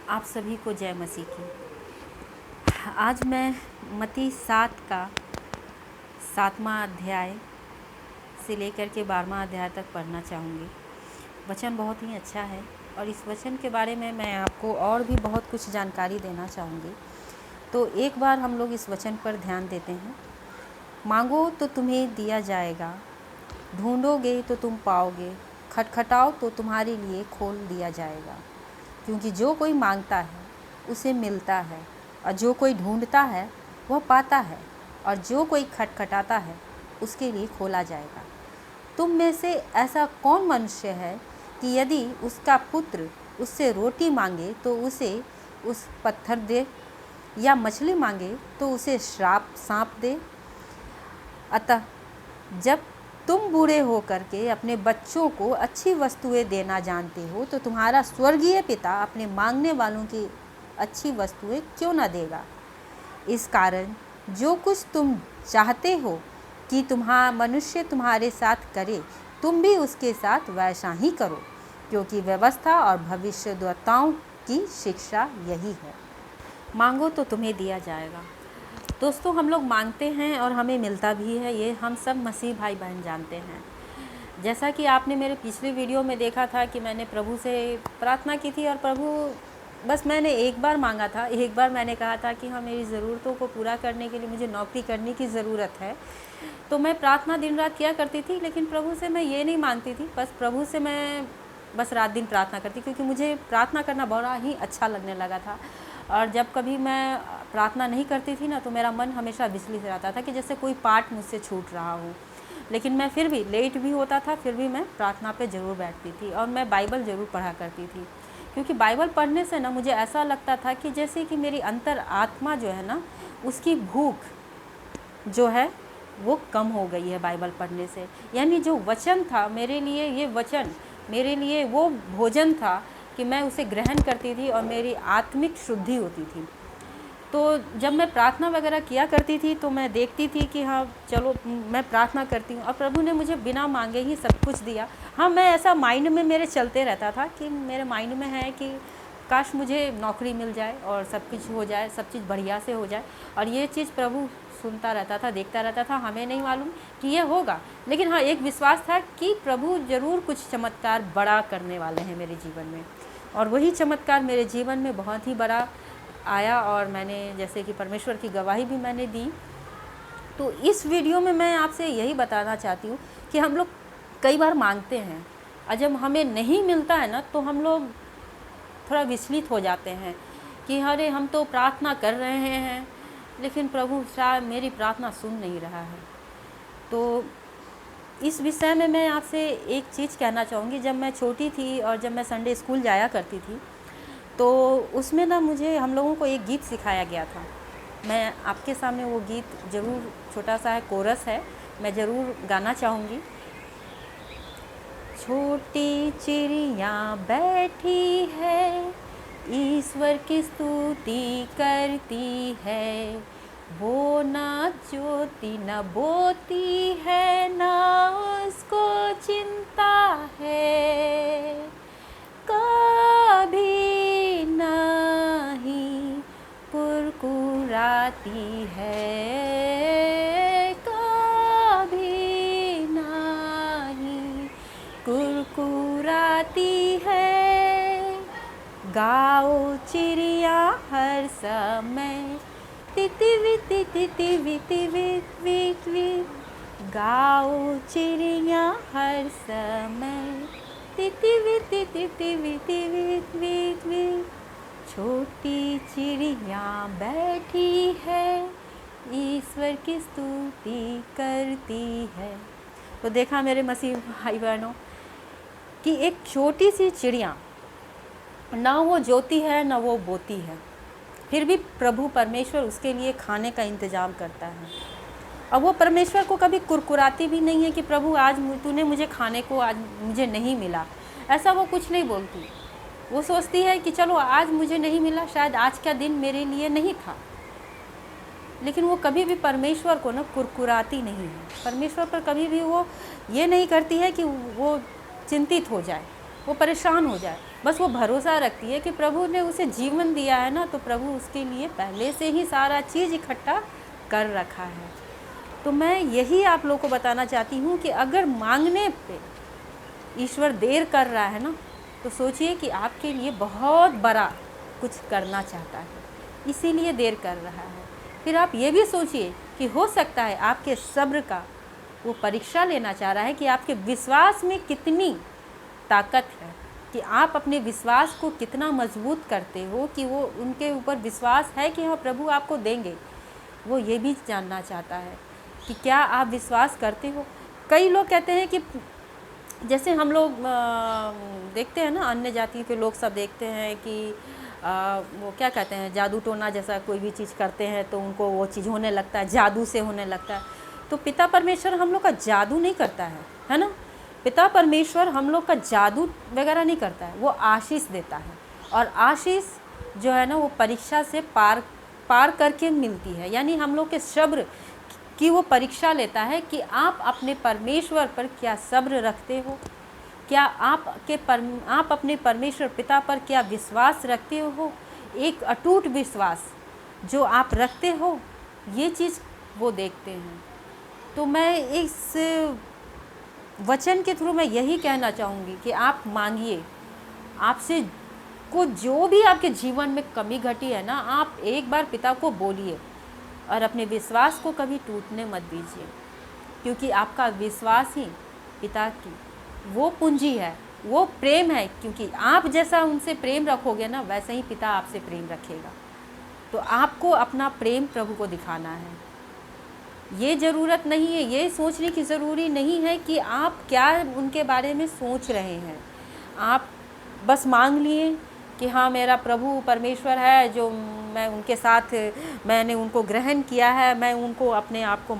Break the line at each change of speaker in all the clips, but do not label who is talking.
आप सभी को जय मसीह की। आज मैं मत्ती 7 का 7वां अध्याय से लेकर के 12वां अध्याय तक पढ़ना चाहूँगी। वचन बहुत ही अच्छा है और इस वचन के बारे में मैं आपको और भी बहुत कुछ जानकारी देना चाहूँगी। तो एक बार हम लोग इस वचन पर ध्यान देते हैं। मांगो तो तुम्हें दिया जाएगा, ढूंढोगे तो तुम पाओगे, खटखटाओ तो तुम्हारे लिए खोल दिया जाएगा। क्योंकि जो कोई मांगता है उसे मिलता है, और जो कोई ढूंढता है वह पाता है, और जो कोई खटखटाता है उसके लिए खोला जाएगा। तुम में से ऐसा कौन मनुष्य है कि यदि उसका पुत्र उससे रोटी मांगे तो उसे उस पत्थर दे, या मछली मांगे तो उसे सांप दे? अतः जब तुम बूढ़े हो करके अपने बच्चों को अच्छी वस्तुएं देना जानते हो, तो तुम्हारा स्वर्गीय पिता अपने मांगने वालों की अच्छी वस्तुएं क्यों न देगा। इस कारण जो कुछ तुम चाहते हो कि मनुष्य तुम्हारे साथ करे, तुम भी उसके साथ वैसा ही करो, क्योंकि व्यवस्था और भविष्यद्वक्ताओं की शिक्षा यही है। मांगो तो तुम्हें दिया जाएगा। दोस्तों, हम लोग मांगते हैं और हमें मिलता भी है, ये हम सब मसीह भाई बहन जानते हैं। जैसा कि आपने मेरे पिछले वीडियो में देखा था कि मैंने प्रभु से प्रार्थना की थी, और प्रभु बस मैंने एक बार मांगा था। एक बार मैंने कहा था कि हाँ, मेरी ज़रूरतों को पूरा करने के लिए मुझे नौकरी करने की ज़रूरत है। तो मैं प्रार्थना दिन रात किया करती थी, लेकिन प्रभु से मैं ये नहीं मांगती थी। बस प्रभु से मैं बस रात दिन प्रार्थना करती, क्योंकि मुझे प्रार्थना करना बड़ा ही अच्छा लगने लगा था। और जब कभी मैं प्रार्थना नहीं करती थी ना, तो मेरा मन हमेशा विचलित रहता था कि जैसे कोई पार्ट मुझसे छूट रहा हो। लेकिन मैं फिर भी लेट भी होता था, फिर भी मैं प्रार्थना पे ज़रूर बैठती थी, और मैं बाइबल ज़रूर पढ़ा करती थी। क्योंकि बाइबल पढ़ने से ना मुझे ऐसा लगता था कि जैसे कि मेरी अंतर आत्मा जो है ना, उसकी भूख जो है वो कम हो गई है बाइबल पढ़ने से। यानी जो वचन था मेरे लिए, ये वचन मेरे लिए वो भोजन था कि मैं उसे ग्रहण करती थी और मेरी आत्मिक शुद्धि होती थी। तो जब मैं प्रार्थना वगैरह किया करती थी तो मैं देखती थी कि हाँ चलो मैं प्रार्थना करती हूँ, और प्रभु ने मुझे बिना मांगे ही सब कुछ दिया। हाँ, मैं ऐसा माइंड में मेरे चलते रहता था कि मेरे माइंड में है कि काश मुझे नौकरी मिल जाए और सब कुछ हो जाए, सब चीज़ बढ़िया से हो जाए। और ये चीज़ प्रभु सुनता रहता था, देखता रहता था। हमें नहीं मालूम कि ये होगा, लेकिन हाँ एक विश्वास था कि प्रभु ज़रूर कुछ चमत्कार बड़ा करने वाले हैं मेरे जीवन में। और वही चमत्कार मेरे जीवन में बहुत ही बड़ा आया, और मैंने जैसे कि परमेश्वर की गवाही भी मैंने दी। तो इस वीडियो में मैं आपसे यही बताना चाहती हूँ कि हम लोग कई बार मांगते हैं, और जब हमें नहीं मिलता है ना, तो हम लोग थोड़ा विचलित हो जाते हैं कि अरे हम तो प्रार्थना कर रहे हैं, लेकिन प्रभु शायद मेरी प्रार्थना सुन नहीं रहा है। तो इस विषय में मैं आपसे एक चीज़ कहना चाहूँगी। जब मैं छोटी थी और जब मैं संडे स्कूल जाया करती थी, तो उसमें ना मुझे हम लोगों को एक गीत सिखाया गया था। मैं आपके सामने वो गीत ज़रूर, छोटा सा है, कोरस है, मैं ज़रूर गाना चाहूँगी। छोटी चिड़िया बैठी है, ईश्वर की स्तुति करती है। वो ना जोती न बोती है, ना उसको चिंता है। कभी नहीं कुरकुराती है, कभी नहीं कुरकुराती है। गाओ चिड़िया हर समय, तितिवी तितिवी तिवी, गाओ चिड़िया हर समय, तितिवी तितिवी तिवी। छोटी चिड़िया बैठी है, ईश्वर की स्तुति करती है। तो देखा मेरे मसीह भाई बहनों कि एक छोटी सी चिड़िया, ना वो जोती है ना वो बोती है, फिर भी प्रभु परमेश्वर उसके लिए खाने का इंतज़ाम करता है। और वो परमेश्वर को कभी कुरकुराती भी नहीं है कि प्रभु आज तूने मुझे खाने को, आज मुझे नहीं मिला। ऐसा वो कुछ नहीं बोलती। वो सोचती है कि चलो आज मुझे नहीं मिला, शायद आज का दिन मेरे लिए नहीं था। लेकिन वो कभी भी परमेश्वर को ना कुरकुराती नहीं है। परमेश्वर पर कभी भी वो ये नहीं करती है कि वो चिंतित हो जाए। वो परेशान हो जाए, बस वो भरोसा रखती है कि प्रभु ने उसे जीवन दिया है ना, तो प्रभु उसके लिए पहले से ही सारा चीज़ इकट्ठा कर रखा है। तो मैं यही आप लोगों को बताना चाहती हूँ कि अगर मांगने पे ईश्वर देर कर रहा है ना, तो सोचिए कि आपके लिए बहुत बड़ा कुछ करना चाहता है, इसीलिए देर कर रहा है। फिर आप ये भी सोचिए कि हो सकता है आपके सब्र का वो परीक्षा लेना चाह रहा है कि आपके विश्वास में कितनी ताकत है, कि आप अपने विश्वास को कितना मजबूत करते हो, कि वो उनके ऊपर विश्वास है कि हाँ प्रभु आपको देंगे। वो ये भी जानना चाहता है कि क्या आप विश्वास करते हो। कई लोग कहते हैं कि जैसे हम लोग देखते हैं ना, अन्य जाति के लोग सब देखते हैं कि वो क्या कहते हैं, जादू टोना जैसा कोई भी चीज़ करते हैं तो उनको वो चीज़ होने लगता है, जादू से होने लगता है। तो पिता परमेश्वर हम लोग का जादू नहीं करता है ना। पिता परमेश्वर हम लोग का जादू वगैरह नहीं करता है, वो आशीष देता है। और आशीष जो है ना, वो परीक्षा से पार करके मिलती है। यानी हम लोग के सब्र की वो परीक्षा लेता है कि आप अपने परमेश्वर पर क्या सब्र रखते हो, क्या आप अपने परमेश्वर पिता पर क्या विश्वास रखते हो। एक अटूट विश्वास जो आप रखते हो, ये चीज़ वो देखते हैं। तो मैं इस वचन के थ्रू मैं यही कहना चाहूँगी कि आप मांगिए, आपसे को जो भी आपके जीवन में कमी घटी है ना, आप एक बार पिता को बोलिए और अपने विश्वास को कभी टूटने मत दीजिए, क्योंकि आपका विश्वास ही पिता की वो पूंजी है, वो प्रेम है। क्योंकि आप जैसा उनसे प्रेम रखोगे ना, वैसे ही पिता आपसे प्रेम रखेगा। तो आपको अपना प्रेम प्रभु को दिखाना है। ये ज़रूरत नहीं है, ये सोचने की ज़रूरी नहीं है कि आप क्या उनके बारे में सोच रहे हैं। आप बस मांग लिए कि हाँ मेरा प्रभु परमेश्वर है, जो मैं उनके साथ मैंने उनको ग्रहण किया है, मैं उनको अपने आप को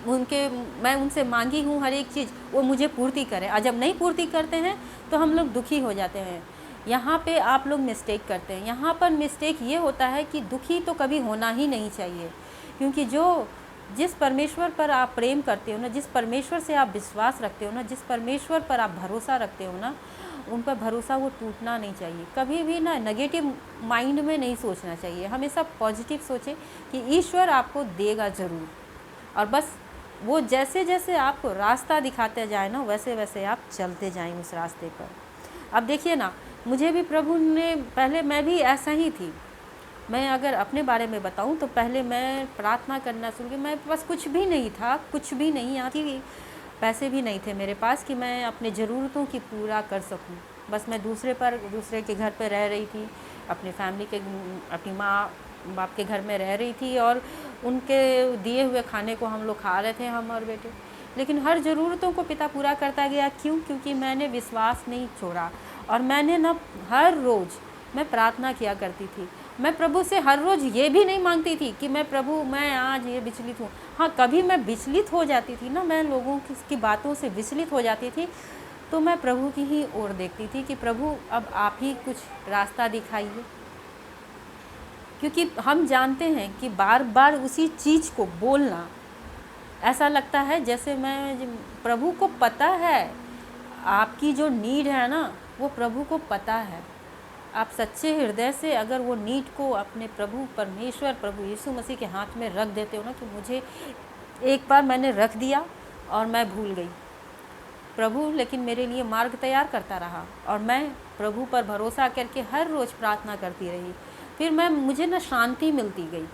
मैं उनसे मांगी हूँ हर एक चीज़, वो मुझे पूर्ति करें। और जब नहीं पूर्ति करते हैं तो हम लोग दुखी हो जाते हैं। यहाँ पे आप लोग मिस्टेक करते हैं। यहाँ पर मिस्टेक ये होता है कि दुखी तो कभी होना ही नहीं चाहिए, क्योंकि जिस परमेश्वर पर आप प्रेम करते हो ना, जिस परमेश्वर से आप विश्वास रखते हो ना, जिस परमेश्वर पर आप भरोसा रखते हो ना, उन पर भरोसा वो टूटना नहीं चाहिए। कभी भी ना नेगेटिव माइंड में नहीं सोचना चाहिए, हमेशा पॉजिटिव सोचें कि ईश्वर आपको देगा ज़रूर। और बस वो जैसे जैसे आपको रास्ता दिखाते जाए ना, वैसे वैसे आप चलते जाएं उस रास्ते पर। अब देखिए ना, मुझे भी प्रभु ने, पहले मैं भी ऐसा ही थी। मैं अगर अपने बारे में बताऊं तो पहले मैं प्रार्थना करना शुरू की, मैं बस कुछ भी नहीं था, कुछ भी नहीं आती, पैसे भी नहीं थे मेरे पास कि मैं अपने ज़रूरतों की पूरा कर सकूं। बस मैं दूसरे के घर पे रह रही थी, अपनी फैमिली के, अपनी माँ बाप के घर में रह रही थी, और उनके दिए हुए खाने को हम लोग खा रहे थे, हम और बेटे। लेकिन हर ज़रूरतों को पिता पूरा करता गया। क्यों? क्योंकि मैंने विश्वास नहीं छोड़ा। और मैंने ना हर रोज़ मैं प्रार्थना किया करती थी। मैं प्रभु से हर रोज़ ये भी नहीं मांगती थी कि मैं प्रभु मैं आज ये विचलित हूँ। हाँ, कभी मैं विचलित हो जाती थी ना, मैं लोगों की बातों से विचलित हो जाती थी, तो मैं प्रभु की ही ओर देखती थी कि प्रभु अब आप ही कुछ रास्ता दिखाइए। क्योंकि हम जानते हैं कि बार बार उसी चीज़ को बोलना, ऐसा लगता है जैसे प्रभु को पता है आपकी जो नीड है ना, वो प्रभु को पता है। आप सच्चे हृदय से अगर वो नीड को अपने प्रभु परमेश्वर, प्रभु यीशु मसीह के हाथ में रख देते हो ना, कि मुझे एक बार मैंने रख दिया और मैं भूल गई, प्रभु लेकिन मेरे लिए मार्ग तैयार करता रहा, और मैं प्रभु पर भरोसा करके हर रोज़ प्रार्थना करती रही। फिर मुझे ना शांति मिलती गई,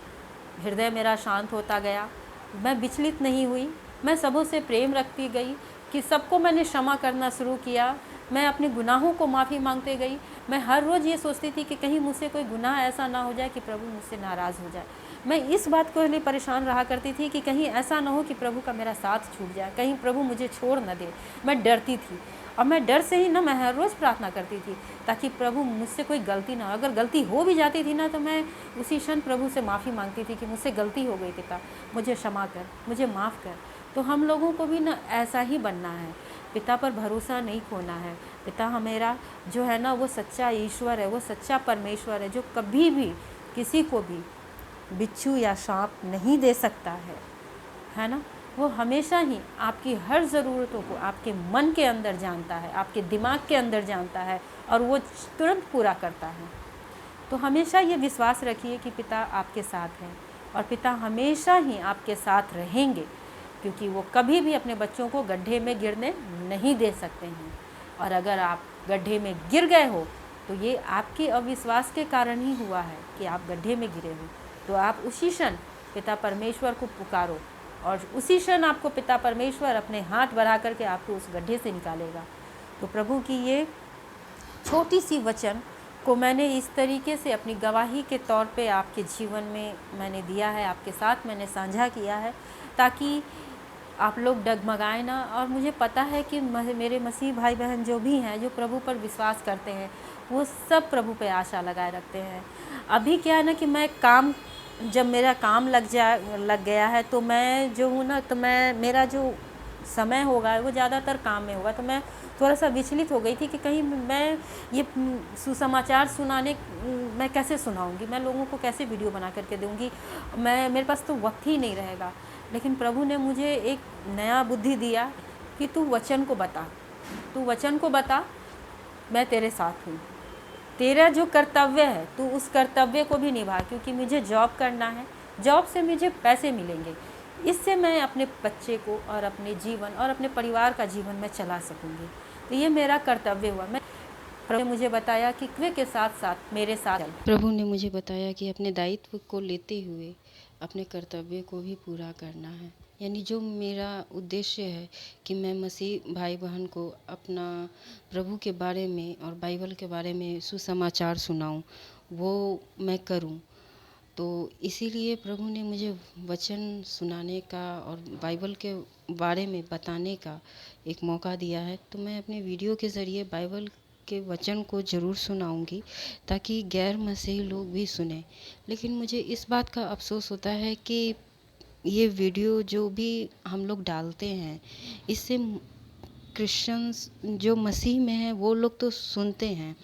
हृदय मेरा शांत होता गया, मैं विचलित नहीं हुई, मैं सबों से प्रेम रखती गई, कि सबको मैंने क्षमा करना शुरू किया, मैं अपने गुनाहों को माफ़ी मांगते गई। मैं हर रोज़ ये सोचती थी कि कहीं मुझसे कोई गुनाह ऐसा ना हो जाए कि प्रभु मुझसे नाराज़ हो जाए। मैं इस बात को लिए परेशान रहा करती थी कि कहीं ऐसा ना हो कि प्रभु का मेरा साथ छूट जाए, कहीं प्रभु मुझे छोड़ न दे। मैं डरती थी, और मैं डर से ही ना मैं हर रोज़ प्रार्थना करती थी ताकि प्रभु मुझसे कोई गलती ना हो। अगर गलती हो भी जाती थी ना, तो मैं उसी क्षण प्रभु से माफ़ी मांगती थी कि मुझसे गलती हो गई पिता, मुझे क्षमा कर, मुझे माफ़ कर। तो हम लोगों को भी ना ऐसा ही बनना है, पिता पर भरोसा नहीं खोना है। पिता हमारा जो है ना, वो सच्चा ईश्वर है, वो सच्चा परमेश्वर है, जो कभी भी किसी को भी बिच्छू या सांप नहीं दे सकता है ना। वो हमेशा ही आपकी हर ज़रूरतों को आपके मन के अंदर जानता है, आपके दिमाग के अंदर जानता है और वो तुरंत पूरा करता है। तो हमेशा ये विश्वास रखिए कि पिता आपके साथ हैं और पिता हमेशा ही आपके साथ रहेंगे, क्योंकि वो कभी भी अपने बच्चों को गड्ढे में गिरने नहीं दे सकते हैं। और अगर आप गड्ढे में गिर गए हो तो ये आपके अविश्वास के कारण ही हुआ है कि आप गड्ढे में गिरे हो। तो आप उसी क्षण पिता परमेश्वर को पुकारो और उसी क्षण आपको पिता परमेश्वर अपने हाथ बढ़ा करके आपको उस गड्ढे से निकालेगा। तो प्रभु की ये छोटी सी वचन को मैंने इस तरीके से अपनी गवाही के तौर पे आपके जीवन में मैंने दिया है, आपके साथ मैंने साझा किया है, ताकि आप लोग डगमगाएं ना। और मुझे पता है कि मेरे मसीह भाई बहन जो भी हैं, जो प्रभु पर विश्वास करते हैं, वो सब प्रभु पे आशा लगाए रखते हैं। अभी क्या है ना कि मैं काम, जब मेरा काम लग गया है तो मैं जो हूँ ना, तो मैं मेरा जो समय होगा वो ज़्यादातर काम में होगा। तो मैं थोड़ा सा विचलित हो गई थी कि कहीं मैं ये सुसमाचार सुनाने मैं कैसे सुनाऊंगी, मैं लोगों को कैसे वीडियो बना करके दूंगी, मेरे पास तो वक्त ही नहीं रहेगा। लेकिन प्रभु ने मुझे एक नया बुद्धि दिया कि तू वचन को बता, तू वचन को बता, मैं तेरे साथ हूँ। तेरा जो कर्तव्य है तू उस कर्तव्य को भी निभा, क्योंकि मुझे जॉब करना है, जॉब से मुझे पैसे मिलेंगे, इससे मैं अपने बच्चे को और अपने जीवन और अपने परिवार का जीवन में चला सकूँगी। तो ये मेरा कर्तव्य हुआ। प्रभु ने मुझे बताया कि वे के साथ साथ मेरे साथ चल।
प्रभु ने मुझे बताया कि अपने दायित्व को लेते हुए अपने कर्तव्य को भी पूरा करना है। यानी जो मेरा उद्देश्य है कि मैं मसीह भाई बहन को अपना प्रभु के बारे में और बाइबल के बारे में सुसमाचार सुनाऊं, वो मैं करूं। तो इसीलिए प्रभु ने मुझे वचन सुनाने का और बाइबल के बारे में बताने का एक मौका दिया है। तो मैं अपने वीडियो के ज़रिए बाइबल के वचन को ज़रूर सुनाऊंगी, ताकि गैर मसीही लोग भी सुने। लेकिन मुझे इस बात का अफसोस होता है कि ये वीडियो जो भी हम लोग डालते हैं, इससे क्रिश्चियंस जो मसीह में हैं वो लोग तो सुनते हैं,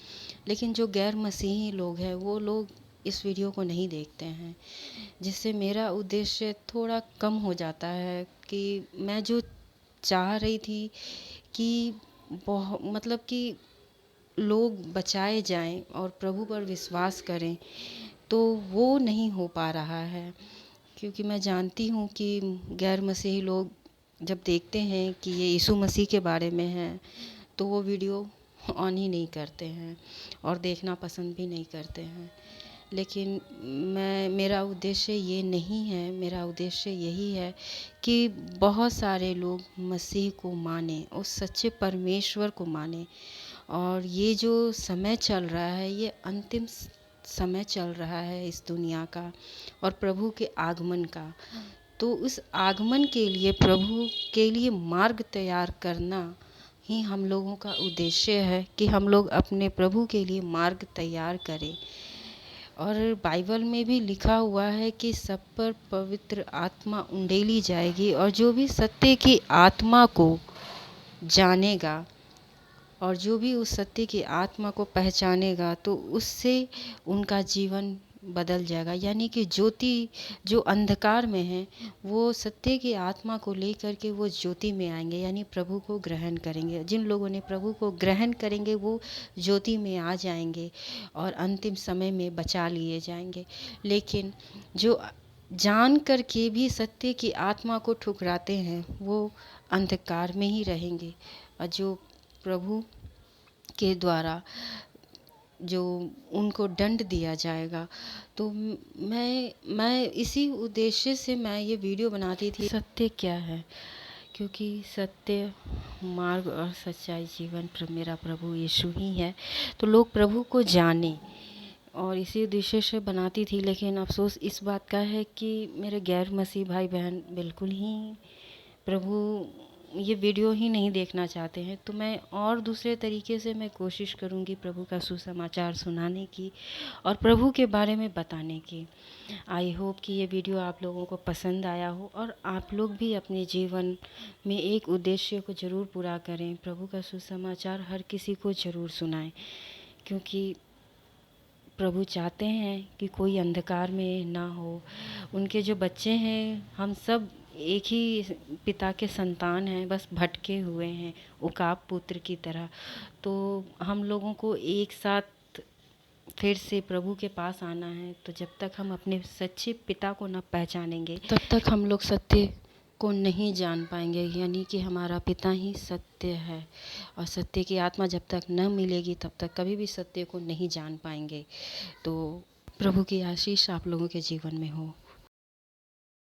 लेकिन जो गैर मसीही लोग हैं वो लोग इस वीडियो को नहीं देखते हैं, जिससे मेरा उद्देश्य थोड़ा कम हो जाता है। कि मैं जो चाह रही थी कि मतलब कि लोग बचाए जाएं और प्रभु पर विश्वास करें, तो वो नहीं हो पा रहा है। क्योंकि मैं जानती हूँ कि गैर मसीही लोग जब देखते हैं कि ये यीशु मसीह के बारे में है, तो वो वीडियो ऑन ही नहीं करते हैं और देखना पसंद भी नहीं करते हैं। लेकिन मेरा उद्देश्य ये नहीं है। मेरा उद्देश्य यही है कि बहुत सारे लोग मसीह को माने, उस सच्चे परमेश्वर को माने। और ये जो समय चल रहा है, ये अंतिम समय चल रहा है इस दुनिया का और प्रभु के आगमन का। तो उस आगमन के लिए, प्रभु के लिए मार्ग तैयार करना ही हम लोगों का उद्देश्य है, कि हम लोग अपने प्रभु के लिए मार्ग तैयार करें। और बाइबल में भी लिखा हुआ है कि सब पर पवित्र आत्मा उंडेली जाएगी, और जो भी सत्य की आत्मा को जानेगा और जो भी उस सत्य की आत्मा को पहचानेगा, तो उससे उनका जीवन बदल जाएगा। यानी कि ज्योति जो अंधकार में है, वो सत्य की आत्मा को लेकर के वो ज्योति में आएंगे, यानी प्रभु को ग्रहण करेंगे। जिन लोगों ने प्रभु को ग्रहण करेंगे वो ज्योति में आ जाएंगे और अंतिम समय में बचा लिए जाएंगे। लेकिन जो जान कर के भी सत्य की आत्मा को ठुकराते हैं, वो अंधकार में ही रहेंगे। और जो प्रभु के द्वारा जो उनको दंड दिया जाएगा। तो मैं इसी उद्देश्य से मैं ये वीडियो बनाती थी, सत्य क्या है। क्योंकि सत्य मार्ग और सच्चाई जीवन मेरा प्रभु यीशु ही है। तो लोग प्रभु को जाने, और इसी उद्देश्य से बनाती थी। लेकिन अफसोस इस बात का है कि मेरे गैर मसीह भाई बहन बिल्कुल ही प्रभु ये वीडियो ही नहीं देखना चाहते हैं। तो मैं और दूसरे तरीके से मैं कोशिश करूँगी प्रभु का सुसमाचार सुनाने की और प्रभु के बारे में बताने की। आई होप कि ये वीडियो आप लोगों को पसंद आया हो और आप लोग भी अपने जीवन में एक उद्देश्य को ज़रूर पूरा करें। प्रभु का सुसमाचार हर किसी को ज़रूर सुनाएं, क्योंकि प्रभु चाहते हैं कि कोई अंधकार में ना हो। उनके जो बच्चे हैं, हम सब एक ही पिता के संतान हैं, बस भटके हुए हैं उकाब पुत्र की तरह। तो हम लोगों को एक साथ फिर से प्रभु के पास आना है। तो जब तक हम अपने सच्चे पिता को न पहचानेंगे तब तक हम लोग सत्य को नहीं जान पाएंगे, यानी कि हमारा पिता ही सत्य है। और सत्य की आत्मा जब तक न मिलेगी तब तक कभी भी सत्य को नहीं जान पाएंगे। तो प्रभु की आशीष आप लोगों के जीवन में हो।